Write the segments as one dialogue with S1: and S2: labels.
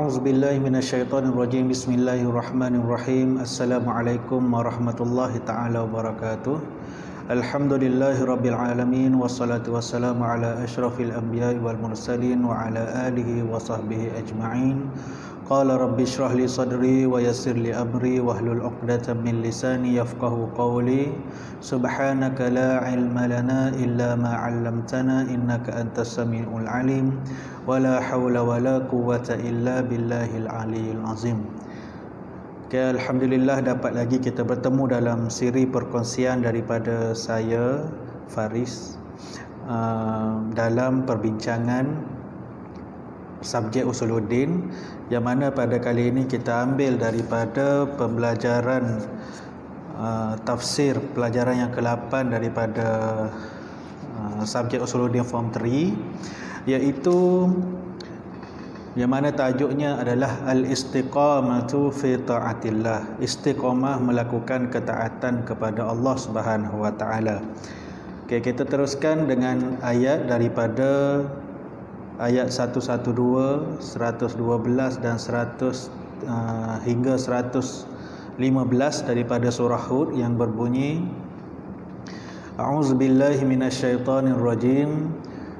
S1: A'udzu billahi minasyaitonir rajim. Bismillahirrahmanirrahim. Assalamualaikum warahmatullahi taala wabarakatuh. Alhamdulillahirabbil alamin wassalatu wassalamu ala asyrafil anbiya'i wal mursalin wa ala alihi wa sahbihi ajma'in. Qala rabbi shrah li sadri wa yassir li amri wahlul 'uqdatam min lisani yafqahu qawli. Subhanaka la ilma lana illa ma 'allamtana innaka antas samiul alim. Wala haula wala quwwata illa billahil aliyil azim. Okay, alhamdulillah dapat lagi kita bertemu dalam siri perkongsian daripada saya Faris dalam perbincangan subjek Usuluddin, yang mana pada kali ini kita ambil daripada pembelajaran tafsir pelajaran yang ke-8 daripada subjek Usuluddin Form 3, iaitu yang mana tajuknya adalah Al-Istiqamatu fi Ta'atillah, istiqamah melakukan ketaatan kepada Allah Subhanahu wa taala. Okey, kita teruskan dengan ayat daripada ayat 112, 112 dan 100 hingga 115 daripada surah Hud yang berbunyi, A'udzubillahi minasyaitonirrajim.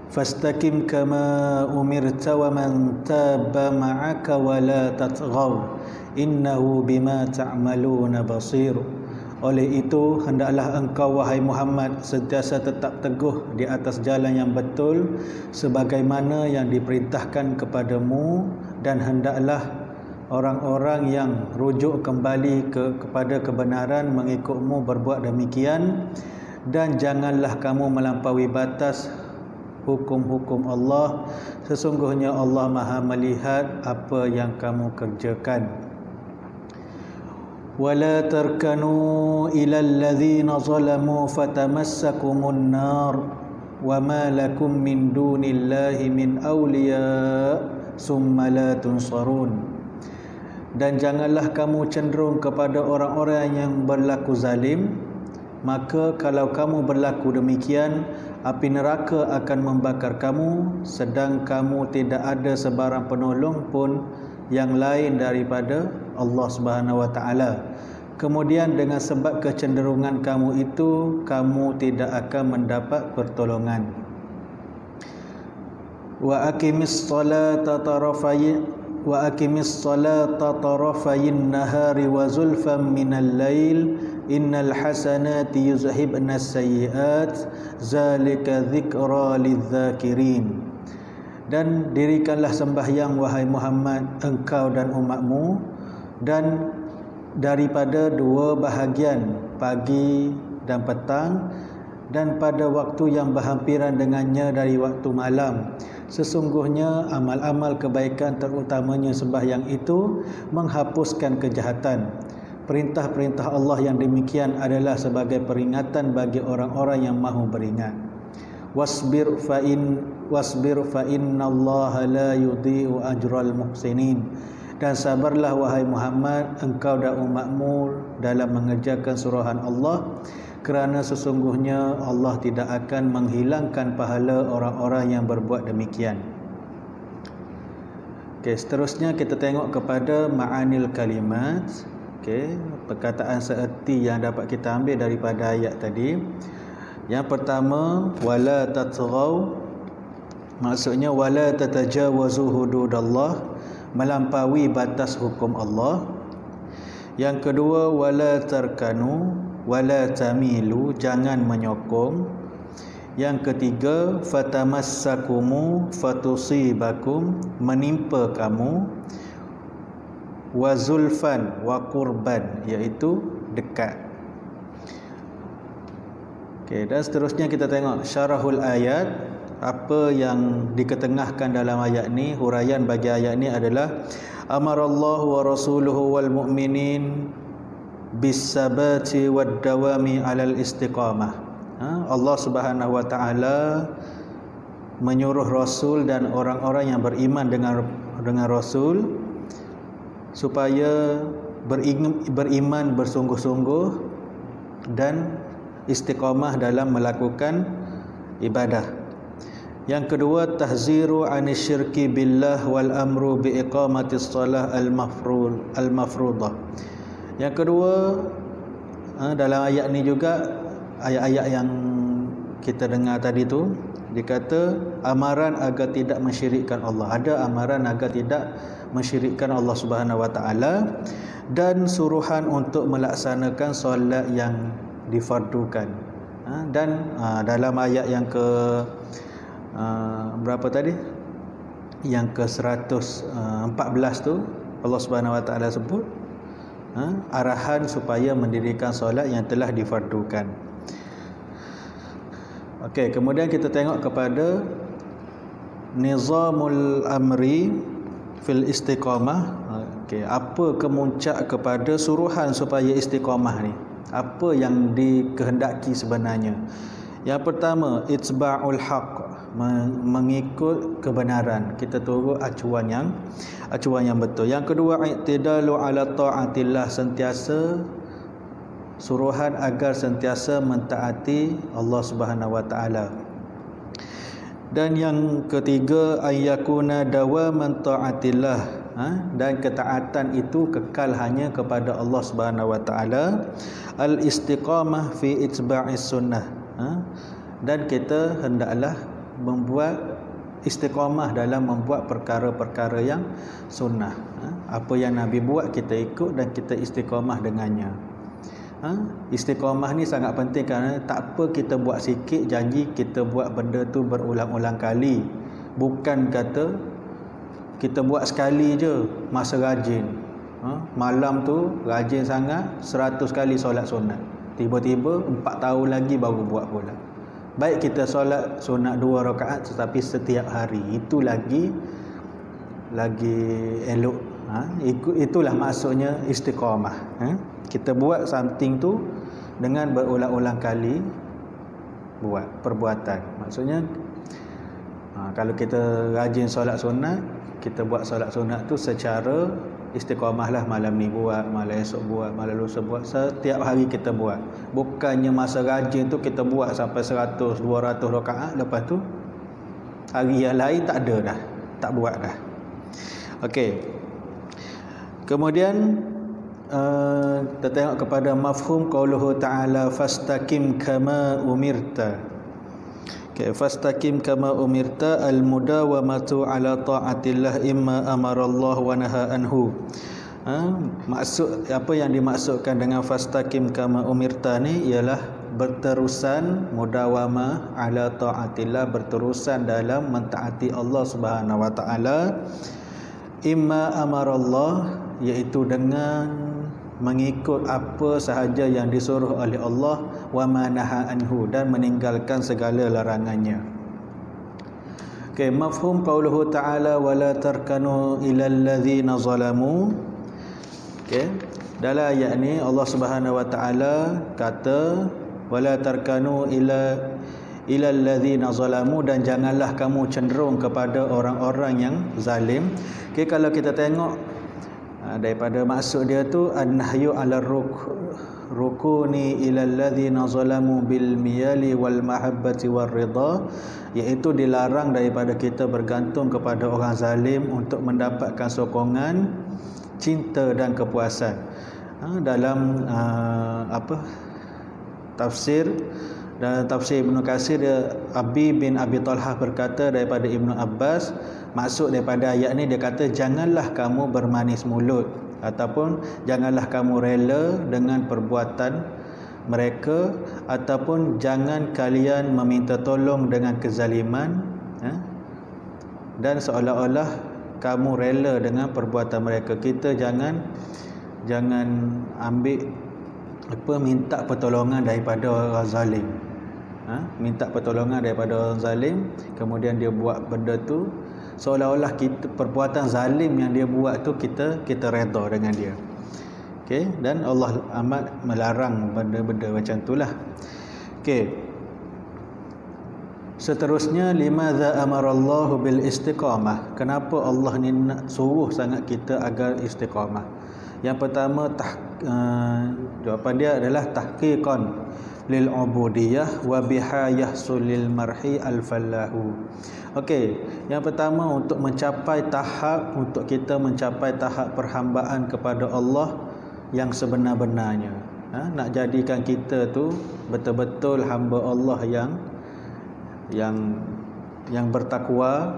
S1: Fastaqim kama umirta wa man taba ma'aka wa la tatghaw innahu bima ta'maluna basir. Oleh itu hendaklah engkau wahai Muhammad sentiasa tetap teguh di atas jalan yang betul sebagaimana yang diperintahkan kepadamu, dan hendaklah orang-orang yang rujuk kembali kepada kebenaran mengikutmu berbuat demikian, dan janganlah kamu melampaui batas hukum-hukum Allah, sesungguhnya Allah Maha melihat apa yang kamu kerjakan. Wala tarkanu ilal ladzina zalamu fatamassakumun nar wama lakum min dunillahi min awliya summa la tunsarun. Dan janganlah kamu cenderung kepada orang-orang yang berlaku zalim, maka kalau kamu berlaku demikian, api neraka akan membakar kamu, sedang kamu tidak ada sebarang penolong pun yang lain daripada Allah Subhanahu wa taala. Kemudian dengan sebab kecenderungan kamu itu, kamu tidak akan mendapat pertolongan. Wa aqimis salata tarafayin nahari wa zulfan minal lail innal hasanati yuzhibnas sayyiat zalika dzikra lidzakirin. Dan dirikanlah sembahyang wahai Muhammad, engkau dan umatmu, dan daripada dua bahagian, pagi dan petang, dan pada waktu yang berhampiran dengannya dari waktu malam. Sesungguhnya amal-amal kebaikan, terutamanya sembahyang itu, menghapuskan kejahatan. Perintah-perintah Allah yang demikian adalah sebagai peringatan bagi orang-orang yang mahu beringat. Wasbir fa innallaha la yudhi'u ajral muhsinin. Dan sabarlah wahai Muhammad, engkau dan umatmu dalam mengerjakan suruhan Allah, kerana sesungguhnya Allah tidak akan menghilangkan pahala orang-orang yang berbuat demikian. Okey, seterusnya kita tengok kepada ma'anil kalimat. Okey, perkataan seerti yang dapat kita ambil daripada ayat tadi. Yang pertama, wala tatghaw, maksudnya wala tatajawazu hududallah, melampaui batas hukum Allah. Yang kedua, wala tarkanu wala tamilu, jangan menyokong. Yang ketiga, fatamassakumu fatusibakum, menimpa kamu. Wa zulfan wa qurban, iaitu dekat. Okey, dan seterusnya kita tengok syarahul ayat. Apa yang diketengahkan dalam ayat ni, huraian bagi ayat ni adalah amarallahu wa rasuluhu wal mu'minin bis sabati wad dawami alal istiqamah. Allah Subhanahu wa taala menyuruh Rasul dan orang-orang yang beriman dengan Rasul supaya beriman bersungguh-sungguh dan istiqamah dalam melakukan ibadah. Yang kedua, tahziru anisyirki billah wal amru bi iqamatis shalah al-mafruḍah. Yang kedua, dalam ayat ni juga, ayat-ayat yang kita dengar tadi tu, dikata amaran agar tidak mensyirikkan Allah. Ada amaran agar tidak mensyirikkan Allah Subhanahu Wa Taala, dan suruhan untuk melaksanakan solat yang difardukan. Dan dalam ayat yang ke berapa tadi? Yang ke 114 tu, Allah Subhanahu Wa Taala sebut arahan supaya mendirikan solat yang telah difardukan. Okey, kemudian kita tengok kepada nizamul amri fil istiqamah. Okey, apa kemuncak kepada suruhan supaya istiqamah ni? Apa yang dikehendaki sebenarnya? Yang pertama, itba'ul haqq, mengikut kebenaran. Kita turut acuan yang betul. Yang kedua, i'tidalu ala ta'atillah, sentiasa suruhan agar sentiasa mentaati Allah Subhanahu Wa Taala. Dan yang ketiga, ayyakuna dawaman ta'atillah, dan ketaatan itu kekal hanya kepada Allah Subhanahu Wa Taala. Al-istiqamah fi itba'is sunnah, dan kita hendaklah membuat istiqamah dalam membuat perkara-perkara yang sunnah. Apa yang Nabi buat kita ikut dan kita istiqamah dengannya. Istiqamah ni sangat penting, kerana tak apa kita buat sikit, janji kita buat benda tu berulang-ulang kali. Bukan kata kita buat sekali je masa rajin, malam tu rajin sangat 100 kali solat sunat, tiba-tiba 4 tahun lagi baru buat pula. Baik kita solat sunat 2 rakaat tetapi setiap hari, itu lagi elok. Itulah maksudnya istiqamah. Kita buat something tu dengan berulang-ulang kali buat perbuatan. Maksudnya kalau kita rajin solat sunat, kita buat solat sunat tu secara istiqamah lah. Malam ni buat, malam esok buat, malam lusa buat, setiap hari kita buat. Bukannya masa rajin tu kita buat sampai 100, 200 rakaat, lepas tu hari yang lain tak ada dah, tak buat dah. Okey. Kemudian kita tengok kepada mafhum qauluhu ta'ala fastaqim kama umirta. Okay, fastaqim kama umirta al-mudawamatu ala ta'atillah imma amarallah wa naha anhu. Maksud apa yang dimaksudkan dengan fastaqim kama umirta ni ialah berterusan, mudawamah ala ta'atillah, berterusan dalam mentaati Allah Subhanahu Wa Taala. Imma amarallah, iaitu dengan mengikut apa sahaja yang disuruh oleh Allah, wa ma naha anhu, dan meninggalkan segala larangannya. Okey, mafhum qauluhu ta'ala wala tarkanu ilal ladzina zalamu. Okey, dalam ayat ni Allah Subhanahu Wa Taala kata wala tarkanu ilal ladzina zalamu, dan janganlah kamu cenderung kepada orang-orang yang zalim. Okey, kalau kita tengok daripada maksud dia tu, an-nahyu 'ala rukuni ilal ladzina zalamu bil miyali wal mahabbati war ridha, iaitu dilarang daripada kita bergantung kepada orang zalim untuk mendapatkan sokongan, cinta dan kepuasan. Dalam tafsir Ibnu Katsir, Abi bin Abi Talhah berkata daripada Ibnu Abbas, maksud daripada ayat ni, dia kata janganlah kamu bermanis mulut, ataupun janganlah kamu rela dengan perbuatan mereka, ataupun jangan kalian meminta tolong dengan kezaliman, dan seolah-olah kamu rela dengan perbuatan mereka. Kita jangan ambil minta pertolongan daripada orang zalim. Minta pertolongan daripada orang zalim, kemudian dia buat benda tu seolah-olah kita, perbuatan zalim yang dia buat tu kita redha dengan dia. Okey, dan Allah amat melarang benda-benda macam itulah. Okey. Seterusnya, limadza amarallahu bil istiqamah. Kenapa Allah ni nak suruh sangat kita agar istiqamah? Yang pertama jawapan dia adalah tahqiqan lil ubudiyah wa biha yahsulil marhi al fallahu. Okey, yang pertama untuk kita mencapai tahap perhambaan kepada Allah yang sebenar-benarnya. Nak jadikan kita tu betul-betul hamba Allah yang bertakwa,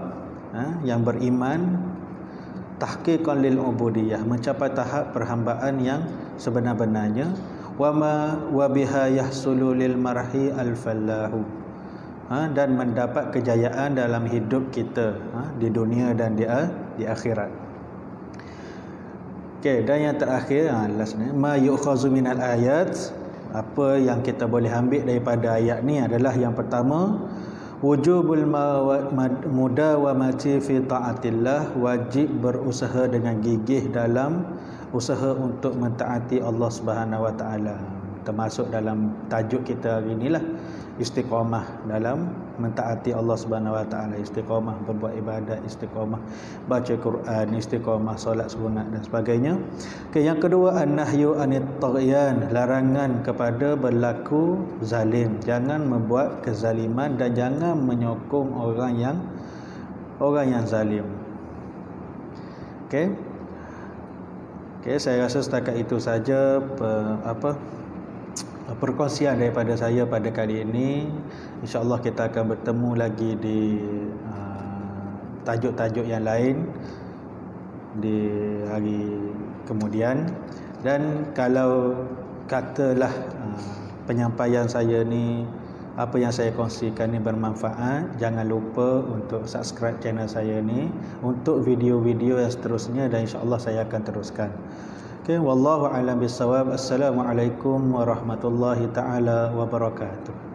S1: yang beriman, tahqiqan lil ubudiyah, mencapai tahap perhambaan yang sebenar-benarnya, wa biha yahsulu lil marhi al fallahu, dan mendapat kejayaan dalam hidup kita, di dunia dan di akhirat. Okey, dan yang terakhir, last ni, ma yu'khazu minal ayat, apa yang kita boleh ambil daripada ayat ni adalah yang pertama, wujubul mudawamati fi taatillah, wajib berusaha dengan gigih dalam usaha untuk mentaati Allah Subhanahu Wa Taala. Termasuk dalam tajuk kita hari inilah, istiqamah dalam mentaati Allah Subhanahu Wa Taala, istiqamah berbuat ibadat, istiqamah baca Quran, istiqamah solat sunat dan sebagainya. Okay, yang kedua, an-nahyu anit taghyan, larangan kepada berlaku zalim, jangan membuat kezaliman dan jangan menyokong orang yang zalim. Okey, saya rasa setakat itu saja perkongsian daripada saya pada kali ini. InsyaAllah kita akan bertemu lagi di tajuk-tajuk yang lain di hari kemudian. Dan kalau katalah penyampaian saya ni, apa yang saya kongsikan ni bermanfaat, jangan lupa untuk subscribe channel saya ni untuk video-video yang seterusnya, dan insyaAllah saya akan teruskan. Okay, wallahu a'lam bissawab. Assalamualaikum warahmatullahi taala wabarakatuh.